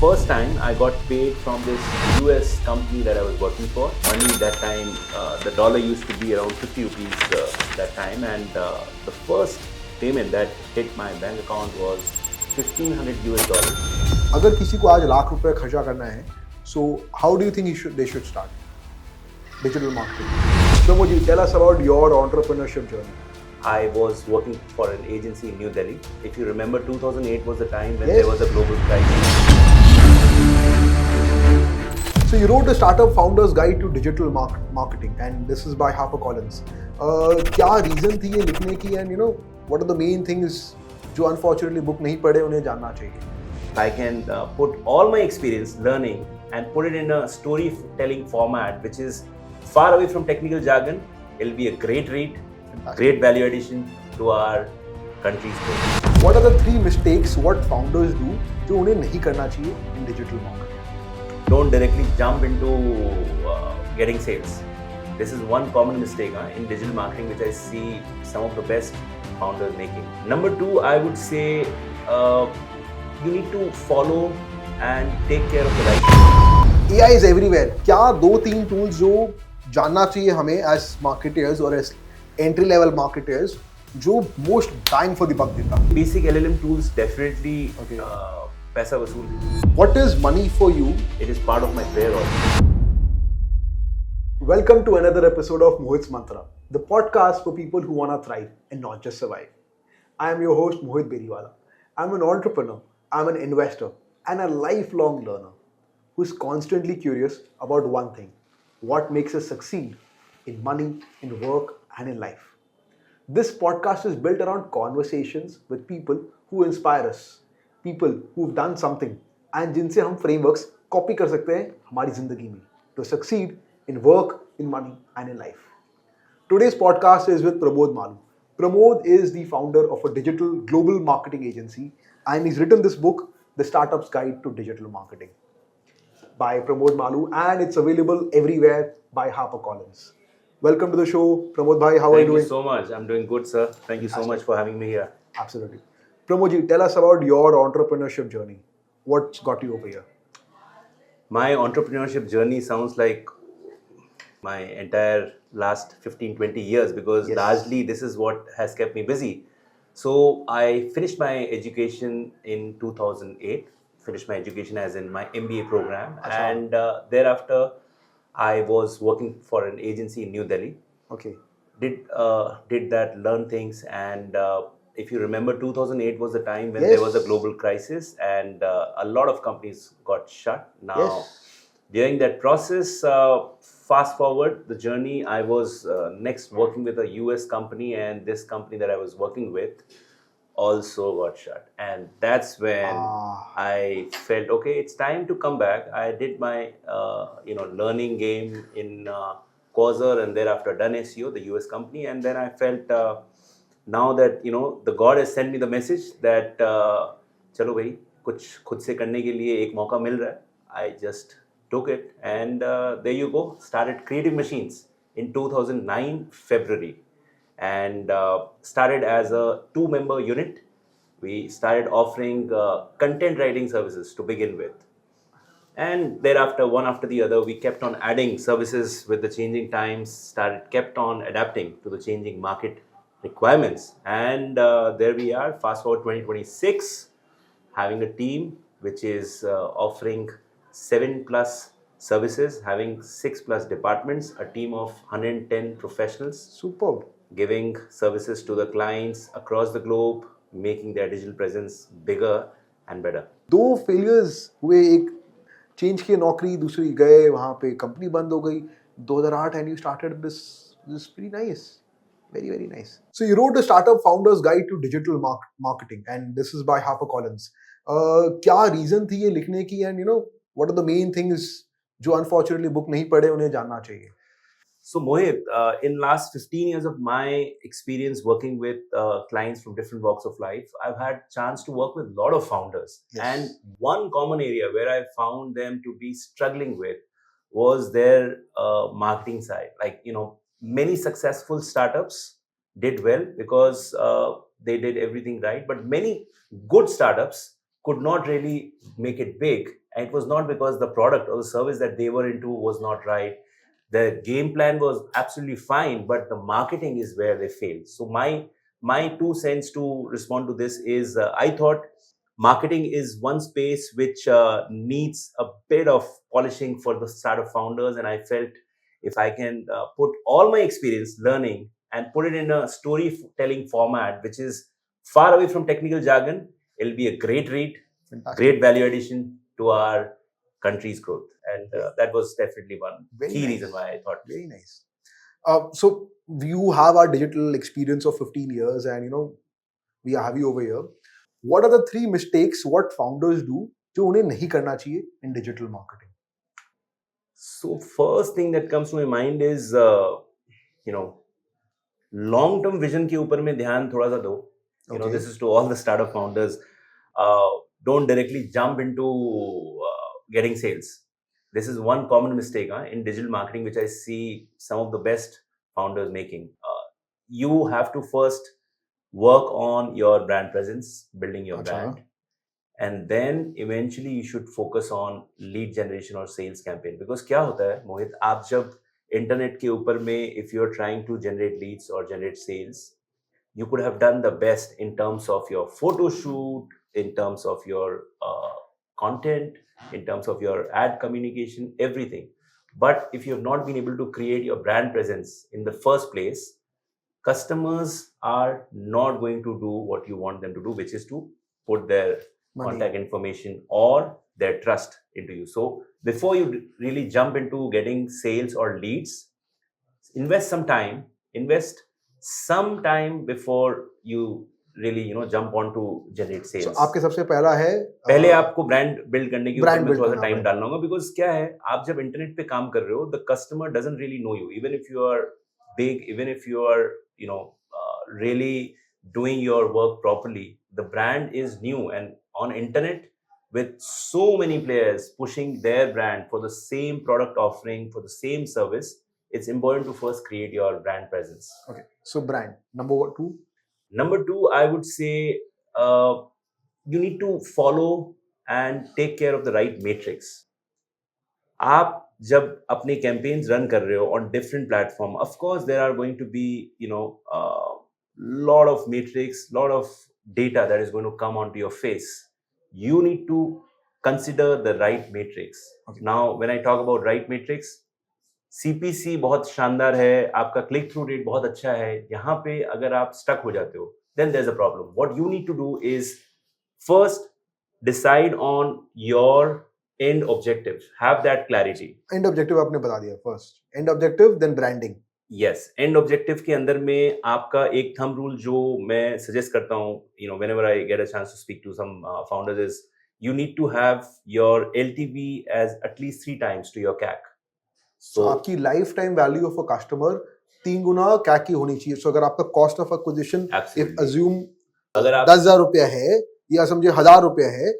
first time I got paid from this US company that I was working for. Money that time, the dollar used to be around 50 rupees that time, and the first payment that hit my bank account was $1,500 US. अगर किसी को आज लाख रुपए खर्चा करना है, so how do you think they should start? Digital marketing. Pramod, tell us about your entrepreneurship journey. I was working for an agency in New Delhi. If you remember, 2008 was the time when Yes. there was a global crisis. So you wrote a startup founder's guide to digital marketing, and this is by HarperCollins. क्या reason थी ये लिखने की, and what are the main things जो unfortunately book नहीं पढ़े उन्हें जानना चाहिए? I can put all my experience learning and put it in a storytelling format which is far away from technical jargon. It'll be a great read, great value addition to our country's growth. What are the 3 mistakes what founders do जो उन्हें नहीं करना चाहिए in digital marketing? Don't directly jump into getting sales. This is one common mistake in digital marketing which I see some of the best founders making. Number 2, I would say you need to follow and take care of the right people. AI is everywhere. क्या 2-3 tools जो जानना चाहिए हमें as marketers or as entry level marketers जो most bang for the buck देता? Basic LLM tools definitely Okay. पैसा वसूल. What is money for you? It is part of my prayer also. Welcome to another episode of Mohit's Mantra, the podcast for people who want to thrive and not just survive. I am your host Mohit Beriwala. I'm an entrepreneur, I'm an investor, and a lifelong learner who's constantly curious about one thing: what makes us succeed in money, in work, and in life. This podcast is built around conversations with people who inspire us, people who've done something, and जिनसे हम frameworks copy कर सकते हैं हमारी जिंदगी में to succeed in work, in money, and in life. Today's podcast is with Pramod Maloo. Pramod is the founder of a digital global marketing agency, and he's written this book, The Startup's Guide to Digital Marketing, by Pramod Maloo, and it's available everywhere by HarperCollins. Welcome to the show, Pramod bhai. How are you doing? Thank you so much. I'm doing good, sir. Thank you so much for having me here. Absolutely. Pramod ji, tell us about your entrepreneurship journey. What's got you over here? My entrepreneurship journey sounds like my entire last 15-20 years because Yes. largely this is what has kept me busy. So I finished my education in 2008, finished my education as in my MBA program, and thereafter I was working for an agency in New Delhi. Okay. Did that, learn things, and if you remember, 2008 was the time when Yes. there was a global crisis, and a lot of companies got shut. Now, Yes. during that process, fast forward the journey, I was next working with a US company, and this company that I was working with also got shut, and that's when I felt, okay, it's time to come back. I did my learning game in Quasar, and thereafter done SEO, the US company, and then I felt now that the God has sent me the message that चलो भाई कुछ खुद से करने के लिए एक मौका मिल रहा है. I just took it, and there you go. Started Creative Machines in 2009 February, and started as a 2-member unit. We started offering content writing services to begin with, and thereafter, one after the other, we kept on adding services with the changing times. Kept on adapting to the changing market requirements, and there we are. Fast forward 2026, having a team which is offering 7+ services, having 6+ departments, a team of 110 professionals. Superb. Giving services to the clients across the globe, making their digital presence bigger and better. 2 failures हुए, एक change की नौकरी, दूसरी गए वहाँ पे company बंद हो गई 2008, and you started this is pretty nice, very very nice. So you wrote a startup founder's guide to digital marketing, and this is by HarperCollins. क्या reason थी ये लिखने की, and what are the main things जो unfortunately book नहीं पढ़े उन्हें जानना चाहिए? So Mohit, in last 15 years of my experience working with clients from different walks of life, I've had chance to work with a lot of founders. Yes. And one common area where I found them to be struggling with was their marketing side. Like, many successful startups did well because they did everything right, but many good startups could not really make it big. And it was not because the product or the service that they were into was not right. The game plan was absolutely fine, but the marketing is where they failed. So my 2 cents to respond to this is I thought marketing is one space which needs a bit of polishing for the startup founders, and I felt if I can put all my experience learning and put it in a storytelling format, which is far away from technical jargon, it'll be a great read, Fantastic. great value addition to our country's growth. And that was definitely one Very key nice. reason why I thought. Very nice. So you have our digital experience of 15 years and we have you over here. What are the 3 mistakes what founders do जो उन्हें नहीं करना चाहिए in digital marketing? So first thing that comes to my mind is long term vision के ऊपर में ध्यान थोड़ा सा दो. Okay. This is to all the startup founders. Don't directly jump into getting sales. This is one common mistake in digital marketing, which I see some of the best founders making. You have to first work on your brand presence, building your brand. And then eventually you should focus on lead generation or sales campaign. Because क्या होता है मोहित, आप जब internet के ऊपर में if you're trying to generate leads or generate sales, you could have done the best in terms of your photo shoot, in terms of your content, in terms of your ad communication, everything. But if you have not been able to create your brand presence in the first place, customers are not going to do what you want them to do, which is to put their contact information or their trust into you. So before you really jump into getting sales or leads, invest some time before you really jump on to generate sales. So आपके सबसे पहला है पहले आपको brand build करने के ऊपर में थोड़ा सा टाइम करना डालना होगा. बिकॉज क्या है, आप जब इंटरनेट पे काम कर रहे हो, the customer doesn't really know you. Even if you are big, even if you are really doing your work properly, the brand is new. And on internet, with so many players pushing their brand for the same product offering, for the same service, it's important to first create your brand presence. Okay, so brand. Number 2, I would say you need to follow and take care of the right matrix. आप जब अपने campaigns run कर रहे हो on different platform, of course there are going to be lot of matrix, lot of data that is going to come onto your face. You need to consider the right matrix. Okay. Now when I talk about right matrix, CPC बहुत शानदार है, आपका click through rate बहुत अच्छा है. यहाँ पे अगर आप स्टक हो जाते हो, then there's a problem. What you need to do is first decide on your end objective. Have that clarity. End objective आपने बता दिया. First end objective, then branding. Yes, end objective के अंदर में आपका एक thumb rule जो मैं suggest करता हूँ, whenever I get a chance to speak to some founders, is you need to have your LTV as at least 3 times to your CAC. So आपकी lifetime value of a customer 3 Guna CAC की होनी चाहिए. So अगर आपका cost of acquisition, if assume अगर आप 10,000 रुपया है या समझे 1,000 रुपया है,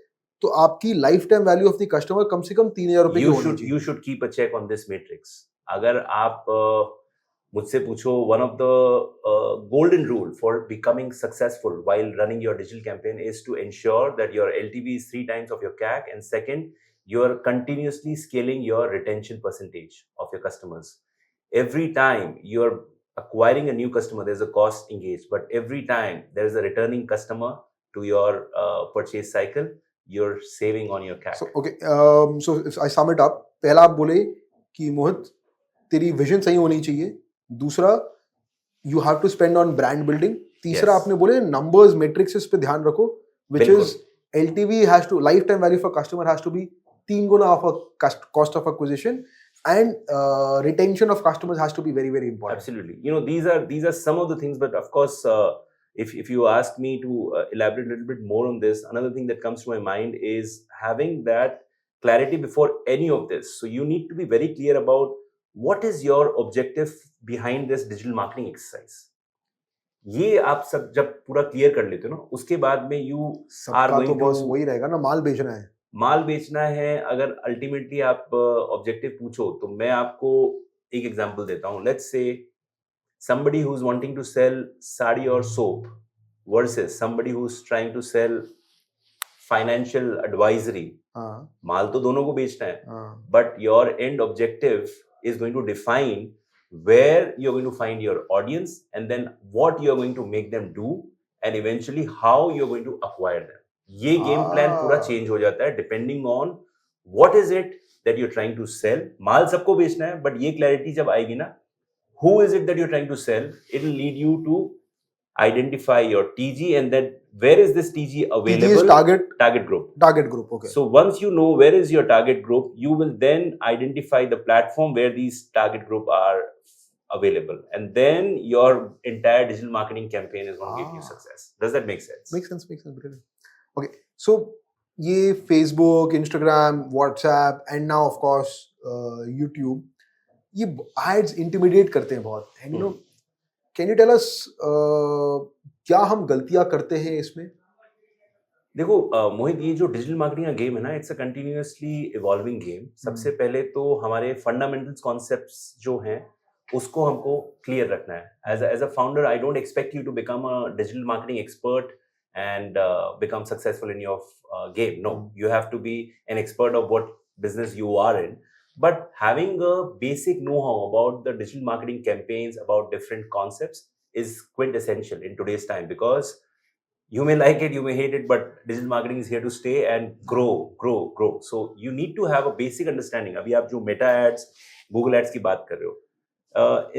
तो आपकी lifetime value of the customer कम से कम 3,000 रुपए की होनी चाहिए. You should keep a check on this matrix. अगर आप मुझसे पूछो, one of the golden rule for becoming successful while running your digital campaign is to ensure that your LTV is 3 times of your CAC, and second, you're continuously scaling your retention percentage of your customers. Every time you're acquiring a new customer, there's a cost engaged, but every time there's a returning customer to your purchase cycle, you're saving on your CAC. So okay, so if I sum it up, पहला आप बोले कि मोहित तेरी vision सही होनी चाहिए. दूसरा, you have to spend on brand building. तीसरा आपने बोले numbers, matrices पे ध्यान रखो, which is LTV has to, lifetime value for customer has to be 3 Guna of a cost of acquisition, and retention of customers has to be very, very important. Absolutely. These are some of the things, but of course, if you ask me to elaborate a little bit more on this, another thing that comes to my mind is having that clarity before any of this. So you need to be very clear about what is your objective behind this digital marketing exercise. ये आप सब जब पूरा clear कर लेते हो ना, उसके बाद में you are going to, बस वही रहेगा ना, माल बेचना है. अगर अल्टीमेटली आप ऑब्जेक्टिव पूछो, तो मैं आपको एक एग्जांपल देता हूँ. Let's say somebody who's wanting to sell sari or soap versus somebody who's trying to sell financial advisory, हाँ, माल तो दोनों को बेचना है, हाँ, but your end objective is going to define where you're going to find your audience and then what you're going to make them do and eventually how you're going to acquire them. ये game plan पूरा change हो जाता है depending on what is it that you're trying to sell. माल सबको बेचना है, but ये clarity जब आएगी ना, who is it that you're trying to sell, it will lead you to identify your TG and then where is this TG available? TG is target group. Target group, okay. So once you know where is your target group, you will then identify the platform where these target group are available, and then your entire digital marketing campaign is going to give you success. Does that make sense? Makes sense. Brilliant. Okay, so ये Facebook, Instagram, WhatsApp, and now of course YouTube, ये ads intimidate करते हैं बहुत. And you know, can you tell us क्या हम गलतियां करते हैं इसमें? देखो मोहित, ये जो डिजिटल मार्केटिंग का गेम है ना, it's a continuously evolving game. सबसे पहले तो हमारे फंडामेंटल्स कॉन्सेप्ट्स जो हैं उसको हमको क्लियर रखना है. As a founder, I don't expect you to become a digital marketing expert and become successful in your game. No, you have to be an expert of what business you are in. But having a basic know-how about the digital marketing campaigns, about different concepts is quintessential in today's time, because you may like it, you may hate it, but digital marketing is here to stay and grow. So you need to have a basic understanding. अभी आप जो Meta ads, Google ads की बात कर रहे हो,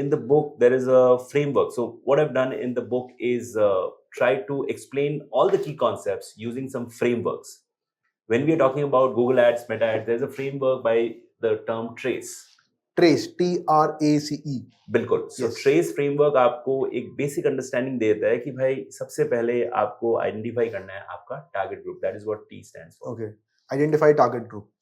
in the book there is a framework. So what I've done in the book is try to explain all the key concepts using some frameworks. When we are talking about Google ads, Meta ads, there's a framework by the term trace. Trace, TRACE. बिल्कुल. So Yes. trace framework आपको एक basic understanding देता है कि भाई सबसे पहले आपको identify करना है आपका target group. That is what T stands for. Okay. Identify target group.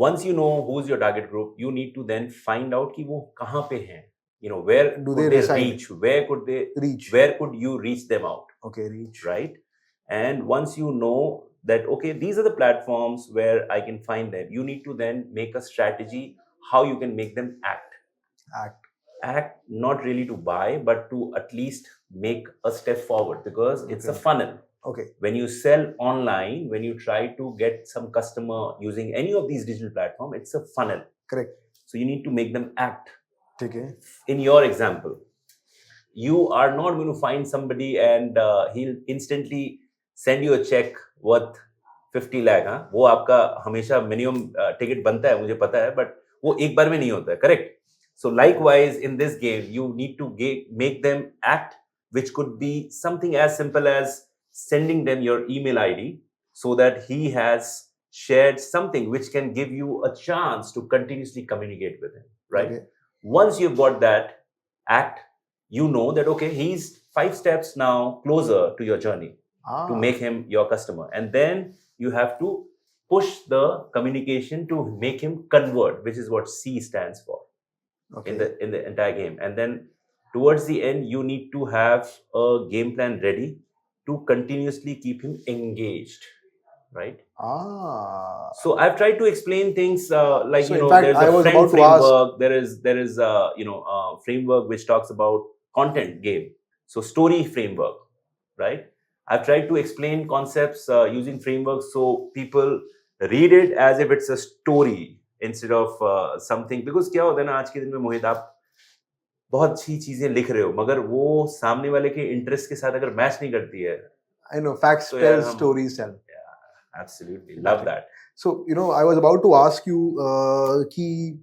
Once you know who's your target group, you need to then find out कि वो कहाँ पे हैं. You know, where Do could they they reside? reach? Where could they Reach. Where could you reach them out? Okay, reach. Right? And once you know that, okay, these are the platforms where I can find them, you need to then make a strategy how you can make them act. Act not really to buy, but to at least make a step forward, because it's a funnel. Okay. When you sell online, when you try to get some customer using any of these digital platforms, it's a funnel. Correct. So you need to make them act. Okay. In your example, you are not going to find somebody and he'll instantly send you a check worth 50 lakh. हाँ, वो आपका हमेशा minimum ticket बनता है, मुझे पता है, but वो एक बार में नहीं होता है. Correct. So likewise in this game, you need to make them act, which could be something as simple as sending them your email ID so that he has shared something which can give you a chance to continuously communicate with him, right? Okay. Once you've got that act, you know that, okay, he's 5 steps now closer to your journey to make him your customer. And then you have to push the communication to make him convert, which is what C stands for. Okay. in the entire game. And then towards the end, you need to have a game plan ready to continuously keep him engaged, right? So I've tried to explain things like, So you in know, fact, there's I a was friend about to framework. There is framework which talks about content game. So story framework, right? I've tried to explain concepts using frameworks so people read it as if it's a story instead of something. Because क्या होता है ना, आज के दिन में मोहित, आप बहुत अच्छी चीजें लिख रहे हो, मगर वो सामने वाले के इंटरेस्ट के साथ अगर मैच नहीं करती है. I know, facts So, tell, yeah, stories tell. Yeah, absolutely. Love that. So, you know, I was about to ask you कि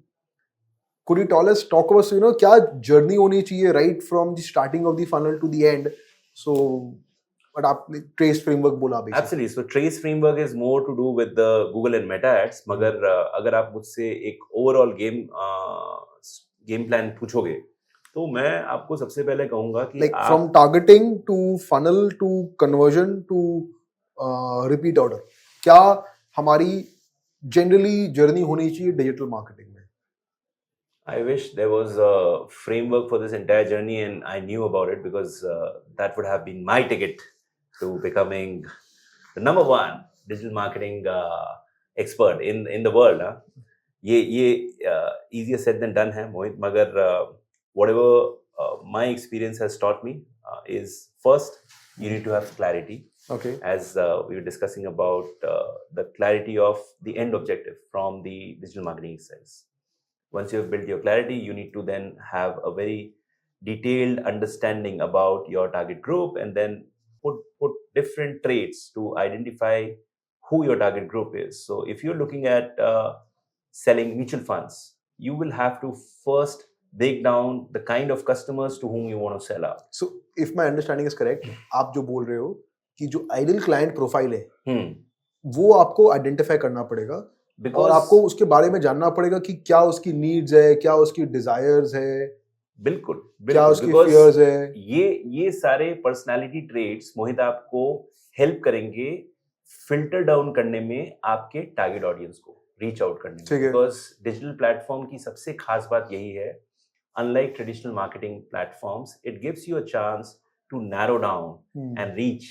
could you talk about, you know, क्या journey होनी चाहिए right from the starting of the funnel to the end. So, but आपने trace framework बोला basically. Absolutely. So trace framework is more to do with the Google and Meta ads. मगर अगर आप मुझसे एक overall game plan पूछोगे, तो मैं आपको सबसे पहले कहूँगा कि like from targeting to funnel to conversion to repeat order, क्या हमारी generally journey होनी चाहिए digital marketing में? I wish there was a framework for this entire journey and I knew about it, because that would have been my ticket to becoming the number one digital marketing expert in the world. Huh? ये easier said than done है मोहित, मगर whatever my experience has taught me is, first, you need to have clarity. Okay. as we were discussing about the clarity of the end objective from the digital marketing exercise. Once you have built your clarity, you need to then have a very detailed understanding about your target group, and then put different traits to identify who your target group is. So if you're looking at selling mutual funds, you will have to first break down the kind of customers to whom you want to sell out. So if my understanding is correct, आप जो बोल रहे हो कि जो ideal client profile है वो आपको आइडेंटिफाई करना पड़ेगा और आपको उसके बारे में जानना पड़ेगा कि क्या उसकी नीड्स है, क्या उसकी डिजायर्स है, बिल्कुल क्या उसकी फियर्स है. ये सारे पर्सनालिटी ट्रेट्स मोहित आपको हेल्प करेंगे फिल्टर डाउन करने में आपके टारगेट ऑडियंस को रीच आउट करने में. बिकॉज डिजिटल प्लेटफॉर्म की सबसे खास बात यही है, unlike traditional marketing platforms, it gives you a chance to narrow down and reach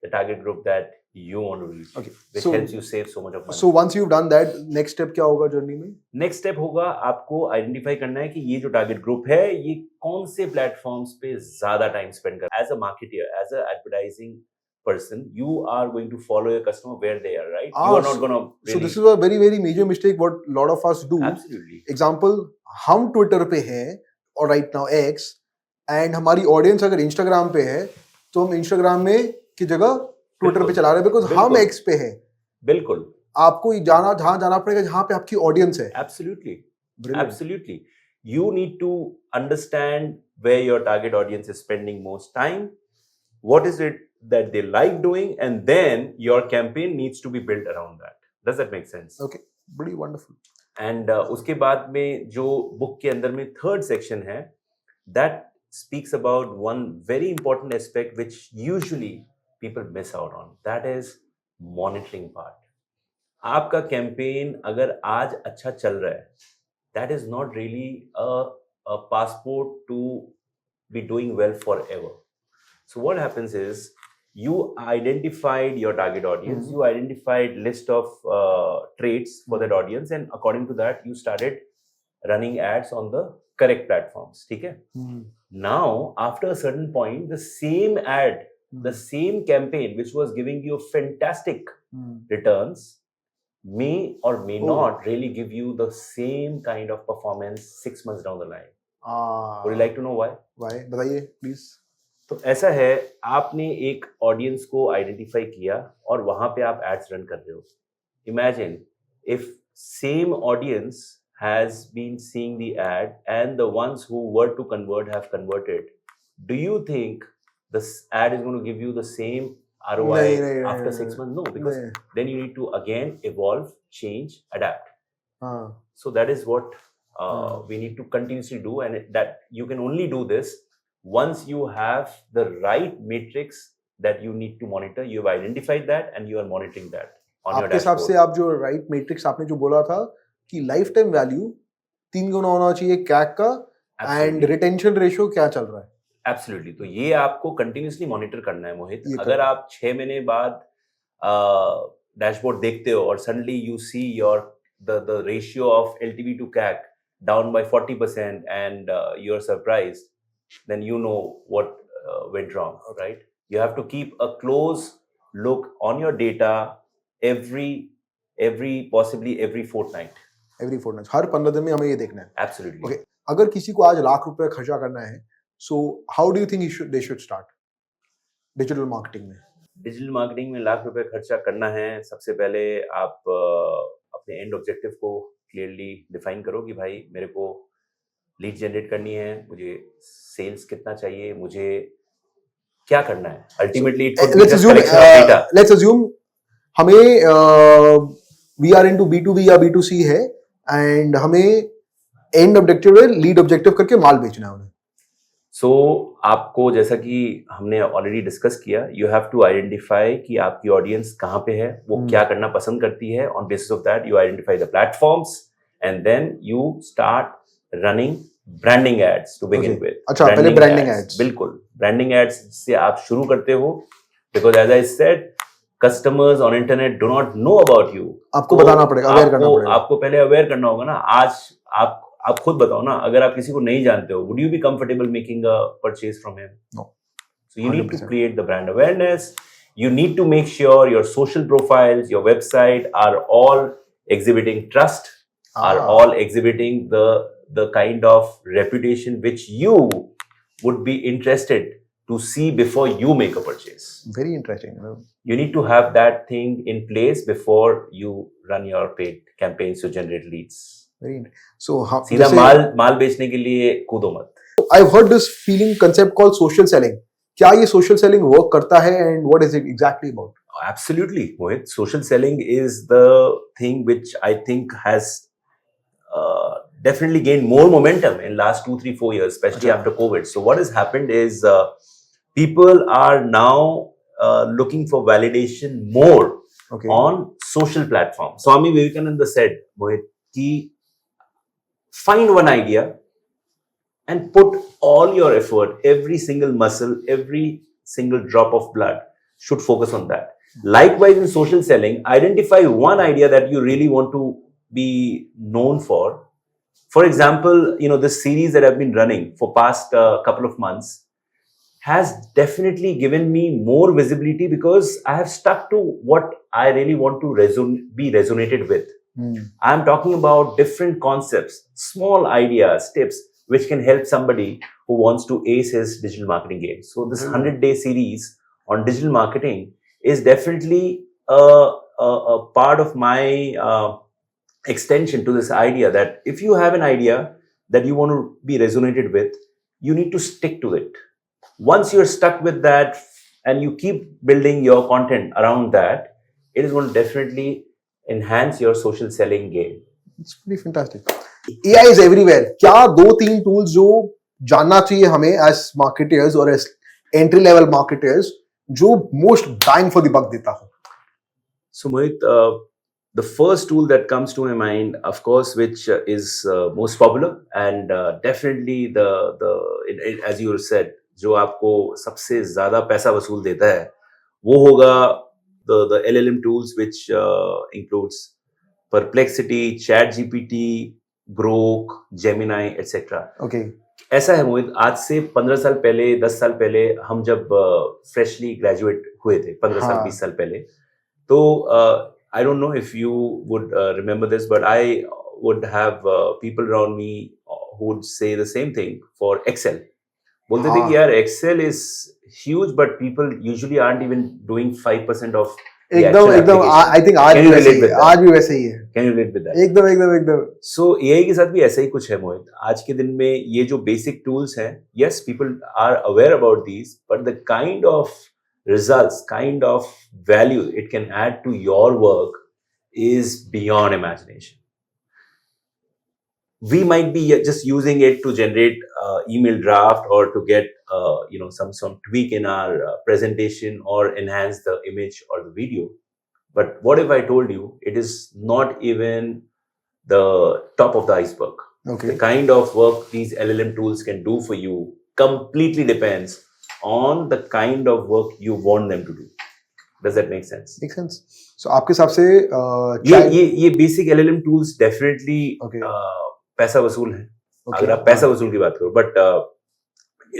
the target group that you want to reach, okay. Which helps you save so much of money. So once you've done that, next step क्या होगा journey में? Next step होगा आपको identify करना है कि ये जो टारगेट ग्रुप है ये कौन से प्लेटफॉर्म्स पे ज्यादा टाइम स्पेंड कर. As a marketer, as an advertising person, you are going to follow your customer where they are, right? You are not going to really... So this is a very very major mistake what a lot of us do. Absolutely. Example, हम Twitter पे हैं और right now X, and हमारी audience अगर Instagram पे है तो हम Instagram में की जगह Twitter पे चला रहे हैं because हम X पे हैं. बिल्कुल. आपको जहाँ जाना पड़ेगा जहाँ पे आपकी ऑडियंस है. Absolutely. Brilliant. Absolutely. You need to understand where your target audience is spending most time. What is it that they like doing, and then your campaign needs to be built around that. Does that make sense? Okay, pretty wonderful. And उसके बाद में जो book के अंदर में third section है, that speaks about one very important aspect which usually people miss out on. That is monitoring part. आपका campaign अगर आज अच्छा चल रहा है, that is not really a passport to be doing well forever. So what happens is, you identified your target audience, you identified list of traits for that audience, and according to that you started running ads on the correct platforms. ठीक है? Now after a certain point, the same ad, the same campaign which was giving you fantastic returns may or may not really give you the same kind of performance 6 months down the line. Would you like to know why? Why? बताइए please. तो ऐसा है, आपने एक audience को identify किया और वहां पे आप एड्स रन कर रहे हो. Imagine if same audience has been seeing the ad and the ones who were to convert have converted. Do you think this ad is going to give you the same ROI after 6 months? No, because then you need to again evolve, change, adapt. So that is what we need to continuously do, and that you can only do this once you have the right matrix that you need to monitor. You have identified that and you are monitoring that on your dashboard. आपके हिसाब से आप जो right matrix आपने जो बोला था कि लाइफ टाइम वैल्यू 3 गुना होना चाहिए CAC का, एंड रिटेंशन रेशियो क्या चल रहा है? एब्सोल्युटली. तो ये आपको कंटिन्यूसली मॉनिटर करना है मोहित. अगर आप 6 महीने बाद डैशबोर्ड देखते हो और suddenly you see your the ratio of LTV to CAC down by 40% and you are surprised, then you know what went wrong, right? You have to keep a close look on your data possibly every fortnight. Every fortnight. हर 15 दिन में हमें ये देखना है. Absolutely. Okay. अगर किसी को आज लाख रुपए खर्चा करना है, so how do you think they should start digital marketing में? Digital marketing में लाख रुपए खर्चा करना है, सबसे पहले आप अपने एंड ऑब्जेक्टिव को क्लियरली डिफाइन करो कि भाई मेरे को लीड जनरेट करनी है, मुझे सेल्स कितना चाहिए, मुझे क्या करना है. अल्टीमेटली लेट्स अज्यूम हमें वी आर इनटू B2B या B2C है एंड हमें एंड ऑब्जेक्टिव है लीड ऑब्जेक्टिव करके माल बेचना है उन्हें. सो आपको जैसा कि हमने ऑलरेडी डिस्कस किया, यू हैव टू आइडेंटिफाई कि आपकी ऑडियंस कहाँ पे है, वो क्या करना पसंद करती है. On basis of that you identify the platforms and then you start running branding ads to begin with. अच्छा, पहले ब्रांडिंग एड्स. बिल्कुल, ब्रांडिंग एड्स से आप शुरू करते हो, because as I said customers on internet do not know about you. आपको बताना पड़ेगा, अवेयर करना पड़ेगा. आपको पहले अवेयर करना होगा ना. आज आप खुद बताओ ना, अगर आप किसी को नहीं जानते हो, would you be comfortable making a purchase from him? No. So you need to create the brand awareness. You need to make sure your social profiles, your website are all exhibiting trust, are all exhibiting the kind of reputation which you would be interested to see before you make a purchase. Very interesting. You need to have that thing in place before you run your paid campaigns to generate leads. Very interesting. So, सीधा माल बेचने के लिए कूदो मत. I've heard this feeling concept called social selling. क्या ये social selling work करता है and what is it exactly about? Absolutely, Mohit. Social selling is the thing which I think has definitely gained more momentum in last 2, 3, 4 years, especially after COVID. So what has happened is people are now looking for validation more on social platforms. Swami Vivekananda said, Mohit, ki find one idea and put all your effort, every single muscle, every single drop of blood should focus on that. Likewise, in social selling, identify one idea that you really want to be known for. For example, this series that I've been running for past couple of months has definitely given me more visibility because I have stuck to what I really want to be resonated with. I'm talking about different concepts, small ideas, tips, which can help somebody who wants to ace his digital marketing game. So this 100-day series on digital marketing is definitely a part of my extension to this idea that if you have an idea that you want to be resonated with, you need to stick to it. Once you're stuck with that and you keep building your content around that, it is going to definitely enhance your social selling game. It's pretty fantastic. AI is everywhere. क्या 2-3 tools जो जानना चाहिए हमें as marketers or as entry level marketers जो most bang for the buck देता हो? So Mohit, the first tool that comes to my mind, of course, which is most popular and definitely as you said, जो आपको सबसे ज़्यादा पैसा वसूल देता है, वो होगा the LLM tools which includes Perplexity, ChatGPT, Grok, Gemini, etc. Okay. ऐसा है मोहित, आज से 15 साल पहले, 10 साल पहले हम जब फ्रेशली ग्रेजुएट हुए थे, 15 साल 20 साल पहले, तो I don't know if you would remember this, but I would have people around me who would say the same thing for Excel. बोलते थे कि यार Excel is huge, but people usually aren't even doing 5% of एकदम I think आज भी वैसे ही है. Can you relate with that? एकदम. So AI के साथ भी ऐसा ही कुछ है मोहित. आज के दिन में ये जो basic tools हैं, yes, people are aware about these, but the kind of results, kind of value it can add to your work is beyond imagination. We might be just using it to generate email draft or to get some tweak in our presentation or enhance the image or the video. But what if I told you it is not even the top of the iceberg? Okay. The kind of work these LLM tools can do for you completely depends on the kind of work you want them to do. Does that make sense? Makes sense. So आपके हिसाब से ये basic LLM tools definitely पैसा वसूल है. अगर आप पैसा वसूल की बात करो, but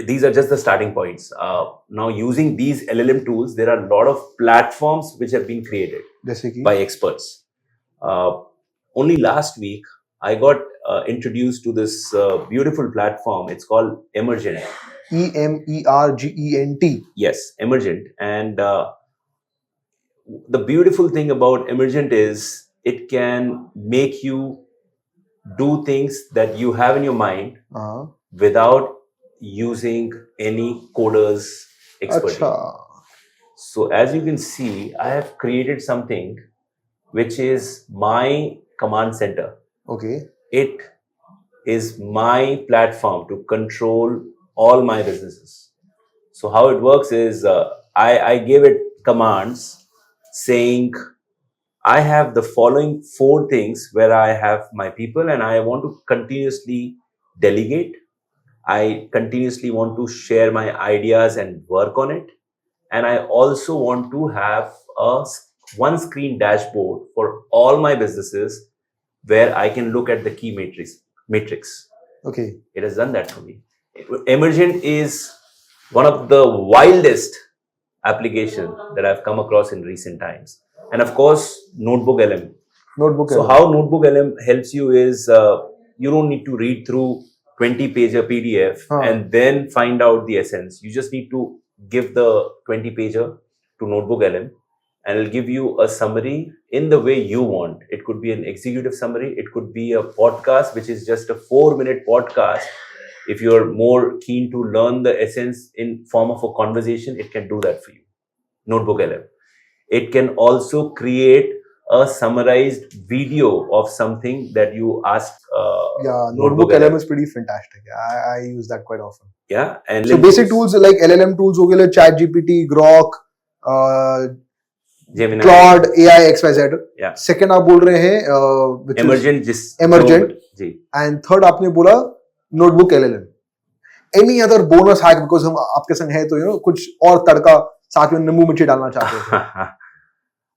these are just the starting points. Now using these LLM tools, there are a lot of platforms which have been created by experts. Only last week, I got introduced to this beautiful platform. It's called Emergent. EMERGENT. Yes, Emergent. And the beautiful thing about Emergent is it can make you do things that you have in your mind without using any coder's expertise. So as you can see, I have created something which is my command center. Okay. It is my platform to control all my businesses. So how it works is I give it commands saying, I have the following 4 things where I have my people and I want to continuously delegate. I continuously want to share my ideas and work on it. And I also want to have a one screen dashboard for all my businesses where I can look at the key matrix. Okay. It has done that for me. Emergent is one of the wildest application that I've come across in recent times. And of course, Notebook LM. Notebook So LM. how Notebook LM helps you is you don't need to read through 20-pager PDF and then find out the essence. You just need to give the 20-pager to Notebook LM and it'll give you a summary in the way you want. It could be an executive summary. It could be a podcast, which is just a 4-minute podcast. If you're more keen to learn the essence in form of a conversation, it can do that for you. Notebook LM. It can also create a summarized video of something that you asked. Yeah, Notebook LM is pretty fantastic. I use that quite often. Yeah, and so basic tools like LLM tools, हो गए ChatGPT, Grok, Gemini, Claude, AI, XYZ. Yeah. Second आप बोल रहे हैं emergent, emergent. Ji. And third आपने बोला Notebook LLM. Any other bonus hack because हम आपके संग है तो कुछ और तड़का साथ में नींबू मिर्ची डालना चाहते हैं.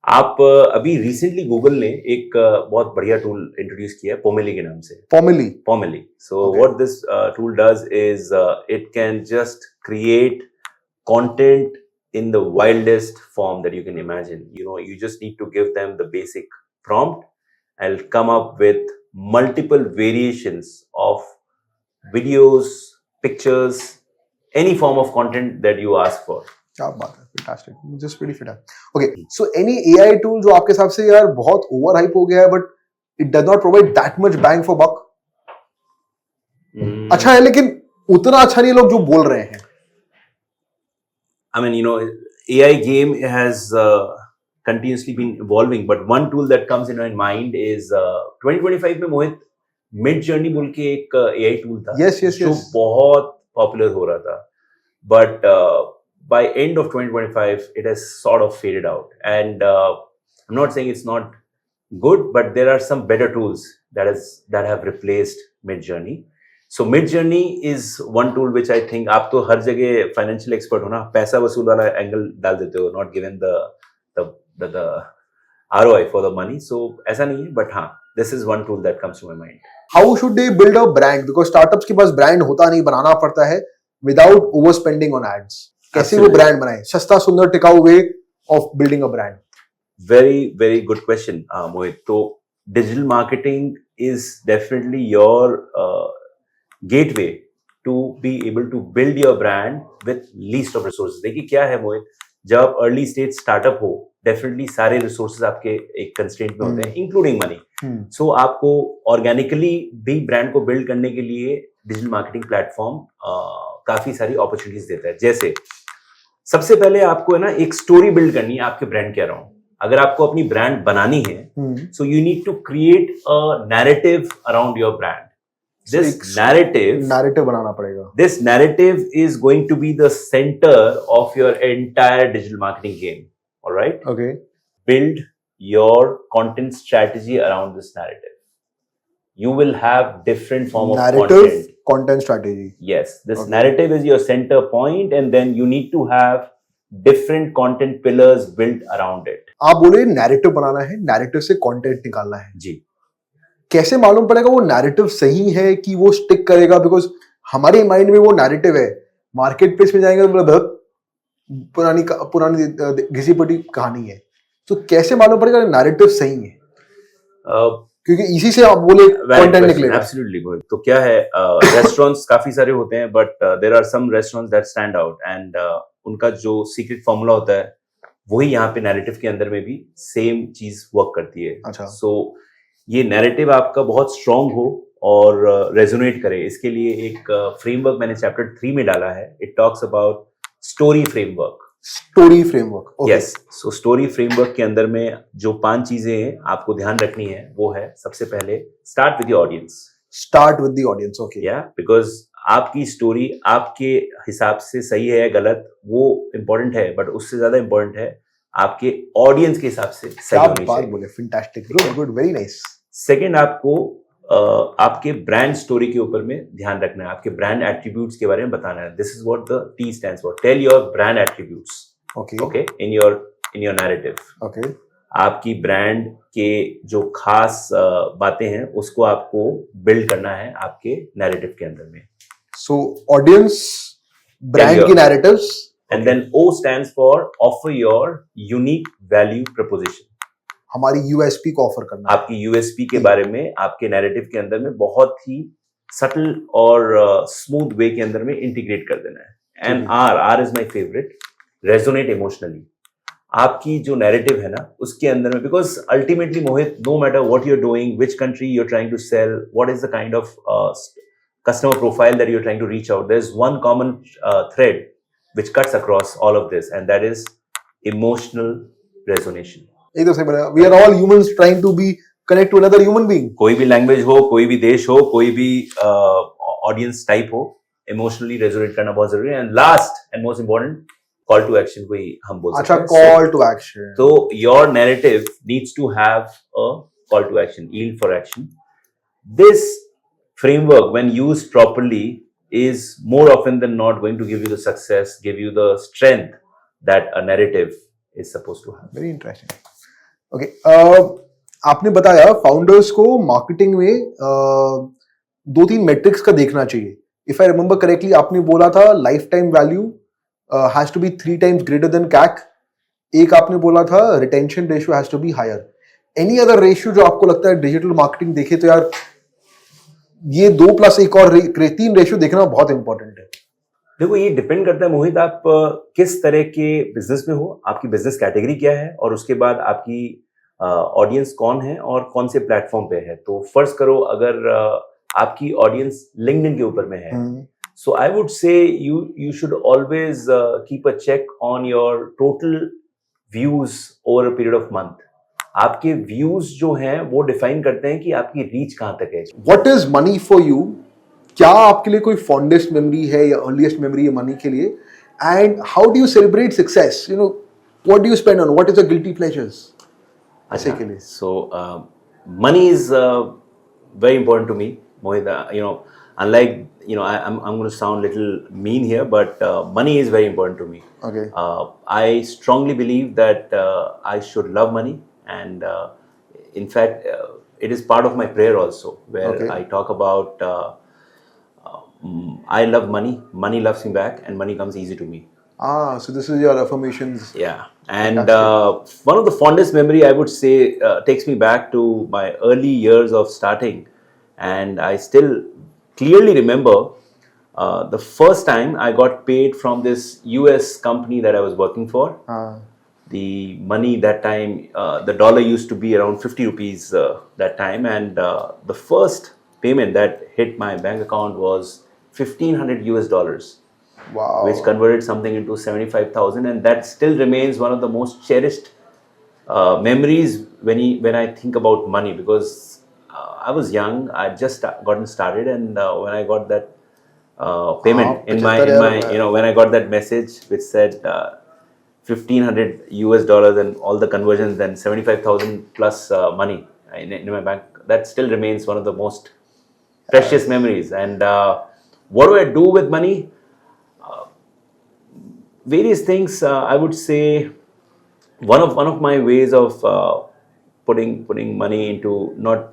आप अभी रिसेंटली गूगल ने एक बहुत बढ़िया टूल इंट्रोड्यूस किया है पोमेली के नाम से. Pomelli. So what this tool does is it can just create content in the wildest form that you can imagine. You just need to give them the basic prompt and come up with multiple variations of videos, pictures, any form of content that you ask for. क्या बात है, fantastic, just pretty fantastic. Okay, so any AI tool जो आपके हिसाब से यार बहुत over hype हो गया है, but it does not provide that much bang for buck. अच्छा है लेकिन उतना अच्छा नहीं लोग जो बोल रहे हैं. I mean, AI game has continuously been evolving, but one tool that comes in my mind is 2025 में मोहित Mid Journey बोल के एक AI tool था. Yes. जो बहुत popular हो रहा था. But by end of 2025, it has sort of faded out. And I'm not saying it's not good, but there are some better tools that have replaced Mid Journey. So Mid Journey is one tool which I think आप तो हर जगह financial expert हो ना, पैसा वसूल वाला angle डाल देते हो, not given the ROI for the money. So ऐसा नहीं है, but हाँ, this is one tool that comes to my mind. How should they build a brand? Because startups के पास brand होता नहीं, बनाना पड़ता है without overspending on ads. कैसे वो brand बनाए? सस्ता सुंदर टिकाऊ way of building a brand. Very, very good question, Mohit. So digital marketing is definitely your gateway to be able to build your brand with least of resources. देखिए क्या है मोहित, जब आप अर्ली स्टेज स्टार्टअप हो, definitely सारे resources आपके एक constraint में होते हैं, इंक्लूडिंग मनी. सो आपको ऑर्गेनिकली भी ब्रांड को बिल्ड करने के लिए डिजिटल मार्केटिंग प्लेटफॉर्म काफी सारी अपॉर्चुनिटीज देता है. जैसे सबसे पहले आपको है ना एक स्टोरी बिल्ड करनी है आपके ब्रांड के अराउंड. अगर आपको अपनी ब्रांड बनानी है, so you need to create a narrative around your brand. This narrative बनाना पड़ेगा. This narrative is going to be the center of your entire digital marketing game. All right. Okay. Build your content strategy around this narrative. You will have different form of content strategy. Yes, this narrative is your center point, and then you need to have different content pillars built around it. आप बोले narrative बनाना है, narrative से content निकालना है. जी. कैसे मालूम पड़ेगा वो नैरेटिव सही है कि वो स्टिक करेगा? बिकॉज हमारे माइंड में वो नैरेटिव है, मार्केट प्लेस में जाएंगे तो पुरानी घिसी पिटी कहानी है. तो कैसे मालूम पड़ेगा नैरेटिव सही है? क्योंकि इसी से आप बोले कंटेंट निकलेगा. एब्सोल्युटली. तो क्या है, रेस्टोरेंट्स काफी सारे होते हैं, but there are some restaurants that stand out, and उनका जो सीक्रेट फॉर्मूला होता है वही यहाँ पे नैरेटिव के अंदर में भी सेम चीज वर्क करती है. अच्छा. सो ये नैरेटिव आपका बहुत स्ट्रांग हो और रेजोनेट करे, इसके लिए एक फ्रेमवर्क मैंने चैप्टर 3 में डाला है. It talks about story framework. Yes. So story framework के अंदर में जो 5 चीजें हैं आपको ध्यान रखनी है, वो है सबसे पहले start with the audience. Okay. या बिकॉज आपकी स्टोरी आपके हिसाब से सही है या गलत वो इम्पोर्टेंट है, बट उससे ज्यादा इम्पोर्टेंट है आपके ऑडियंस के हिसाब से सही होनी चाहिए. Fantastic, good, very nice. Second, आपको आपके ब्रांड स्टोरी के ऊपर में ध्यान रखना है, आपके ब्रांड एट्रीब्यूट्स के बारे में बताना है. This is what the T stands for. Tell your brand attributes. Okay. In your narrative. Okay. आपकी ब्रांड के जो खास बातें हैं उसको आपको बिल्ड करना है आपके नैरेटिव के अंदर में. सो ऑडियंस, ब्रांड की narratives, And then O stands for offer your unique value proposition. हमारी यूएसपी को ऑफर करना, आपकी यूएसपी के बारे में आपके नैरेटिव के अंदर में बहुत ही सटल और स्मूथ वे के अंदर में इंटीग्रेट कर देना है. And R is my favourite, resonate emotionally. आपकी जो नैरेटिव है ना उसके अंदर में, because ultimately Mohit, no matter what you are doing, which country you are trying to sell, what is the kind of customer profile that you're trying to reach out, there's one common thread which cuts across all of this, and that is emotional resonation. एकदम सही बोला. We are all humans trying to be connect to another human being. कोई भी language हो, कोई भी देश हो, कोई भी ऑडियंस टाइप हो, इमोशनली रेजोनेट करना बहुत जरूरी है. And last and most important, call to action कोई हम बोल सकते हैं. अच्छा, कॉल टू एक्शन. तो your narrative needs to have a call to action, yield for action. This framework, when used properly, is more often than not going to give you the success, give you the strength that a narrative is supposed to have. Very interesting. Okay. आपने बताया founders को marketing में 2-3 matrix का देखना चाहिए. If I remember correctly आपने बोला था lifetime value has to be 3 times greater than CAC. एक आपने बोला था retention ratio has to be higher. Any other ratio जो आपको लगता है डिजिटल मार्केटिंग देखे तो यार ये 2+1 और 3 रेशियो देखना बहुत इंपॉर्टेंट है? देखो, ये डिपेंड करता है मोहित, आप किस तरह के बिजनेस में हो, आपकी बिजनेस कैटेगरी क्या है, और उसके बाद आपकी ऑडियंस कौन है और कौन से प्लेटफॉर्म पे है. तो फर्स्ट करो, अगर आपकी ऑडियंस लिंक्डइन के ऊपर में है, so I would say you should always keep a check on your total views over a period of month. आपके व्यूज जो हैं वो डिफाइन करते हैं कि आपकी रीच कहां तक है. What is money for you? क्या आपके लिए कोई फॉन्डेस्ट मेमोरी है या अर्लीस्ट मेमोरी है मनी के लिए? And how do you celebrate success? You know, what do you spend on? What is a guilty pleasures ऐसे के लिए? So money is very important to me, Mohit. Unlike, I'm going to sound little mean here, but money is very important to me. Okay. I strongly believe that I should love money, and in fact, it is part of my prayer also, where I talk about I love money, money loves me back, and money comes easy to me. So this is your affirmations. Yeah. And one of the fondest memory, I would say, takes me back to my early years of starting. And I still clearly remember the first time I got paid from this US company that I was working for. The money that time, the dollar used to be around 50 rupees that time. And the first payment that hit my bank account was $1,500. Wow. Which converted something into 75,000, and that still remains one of the most cherished memories when I think about money, because I was young, I just gotten started, and when I got that payment in my when I got that message which said $1,500 and all the conversions, then 75,000 plus money in my bank, that still remains one of the most precious memories. And what do I do with money? Various things. I would say one of my ways of putting money into not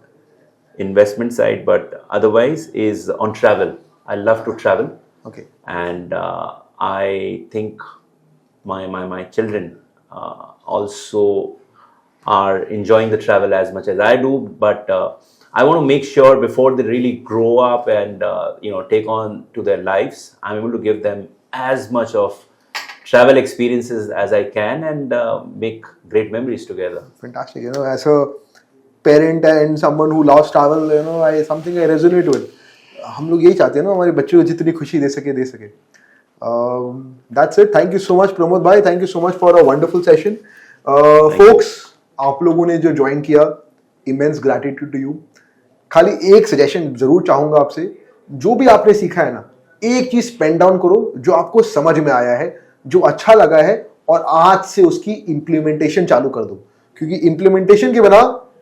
investment side but otherwise is on travel. I love to travel. Okay. And I think my children also are enjoying the travel as much as I do, but I want to make sure before they really grow up and take on to their lives, I'm able to give them as much of travel experiences as I can, and make great memories together. Fantastic. As a parent and someone who loves travel, something I resonate with. हम लोग यही चाहते हैं ना, हमारे बच्चों को जितनी खुशी दे सके. That's it. Thank you so much, Pramod bhai. Thank you so much for a wonderful session. Folks, आप लोगों ने जो ज्वाइन किया, immense gratitude to you. खाली एक सजेशन जरूर चाहूंगा आपसे, जो भी आपने सीखा है ना, एक चीज पेन डाउन करो जो आपको समझ में आया है, जो अच्छा लगा है, और आज से उसकी इंप्लीमेंटेशन चालू कर दो, क्योंकि इंप्लीमेंटेशन के बिना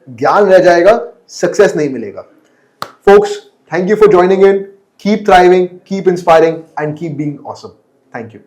ज्ञान रह जाएगा, सक्सेस नहीं मिलेगा. Folks, thank you for joining in. Keep thriving, keep inspiring, and keep being awesome. Thank you.